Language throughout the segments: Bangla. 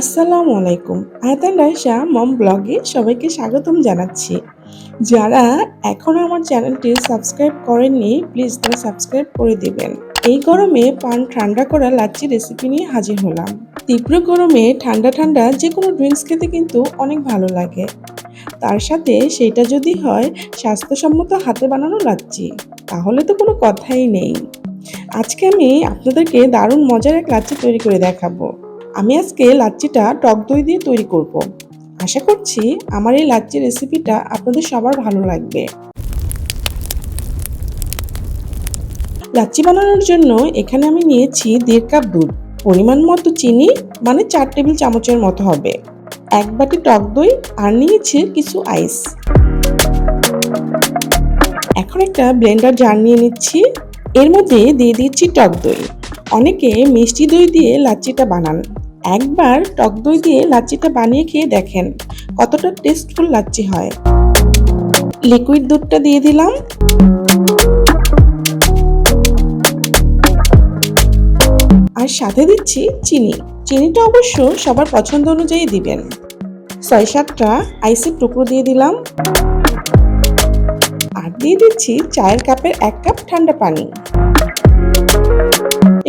আসসালামু আলাইকুম। আয়াতান রাইসা মম ব্লগে সবাইকে স্বাগতম জানাচ্ছি। যারা এখনো আমার চ্যানেলটি সাবস্ক্রাইব করেননি, প্লিজ তারা সাবস্ক্রাইব করে দিবেন। এই গরমে পান ঠান্ডা করা লাচ্ছি রেসিপি নিয়ে হাজির হলাম। তীব্র গরমে ঠান্ডা ঠান্ডা যে কোনো ড্রিঙ্কস খেতে কিন্তু অনেক ভালো লাগে। তার সাথে সেটা যদি হয় স্বাস্থ্যসম্মত হাতে বানানো লাচ্ছি, তাহলে তো কোনো কথাই নেই। আজকে আমি আপনাদেরকে দারুণ মজার এক লাচ্ছি তৈরি করে দেখাবো। আমি আজকে লাচ্ছিটা টক দই দিয়ে তৈরি করব। আশা করছি আমার এই লাচ্ছি রেসিপিটা আপনাদের সবার ভালো লাগবে। লাচ্ছি বানানোর জন্য এখানে আমি নিয়েছি 1.5 কাপ দুধ, পরিমাণ মতো চিনি মানে 4 টেবিল চামচের মতো হবে, 1 বাটি টক দই আর নিয়েছি কিছু আইস। এখন একটা ব্লেন্ডার জার নিয়ে নিচ্ছি, এর মধ্যে দিয়ে দিচ্ছি টক দই। অনেকে মিষ্টি দই দিয়ে লাচ্ছিটা বানান, একবার টক দই দিয়ে লাচ্ছিটা বানিয়ে খেয়ে দেখেন কতটা টেস্টফুল লাচ্ছি হয়। লিকুইড দুধটা দিয়ে দিলাম, আর সাথে দিচ্ছি চিনি। চিনিটা অবশ্য সবার পছন্দ অনুযায়ী দিবেন। 6-7টা আইসের টুকরো দিয়ে দিলাম, আর দিয়ে দিচ্ছি চায়ের কাপের 1 কাপ ঠান্ডা পানি।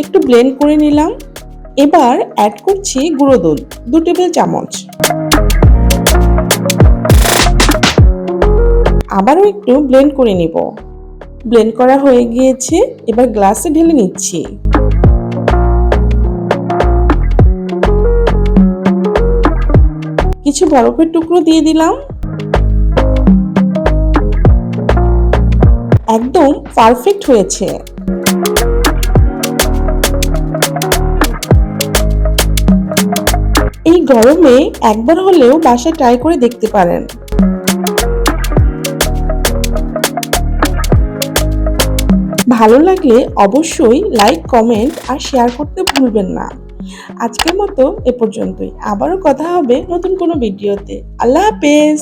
একটু ব্লেন্ড করে নিলাম। এবার অ্যাড করছি গুঁড়ো দুধ 2 টেবিল চামচ। আবারও একটু ব্লেন্ড করে নিব। ব্লেন্ড করা হয়ে গিয়েছে, এবার গ্লাসে ঢেলে নিচ্ছি। কিছু বরফের টুকরো দিয়ে দিলাম। একদম পারফেক্ট হয়েছে। এই গরমে একবার হলেও বাসায় ট্রাই করে দেখতে পারেন। ভালো লাগলে অবশ্যই লাইক, কমেন্ট আর শেয়ার করতে ভুলবেন না। আজকের মতো এ পর্যন্তই। আবারও কথা হবে নতুন কোনো ভিডিওতে। আল্লাহ হাফেজ।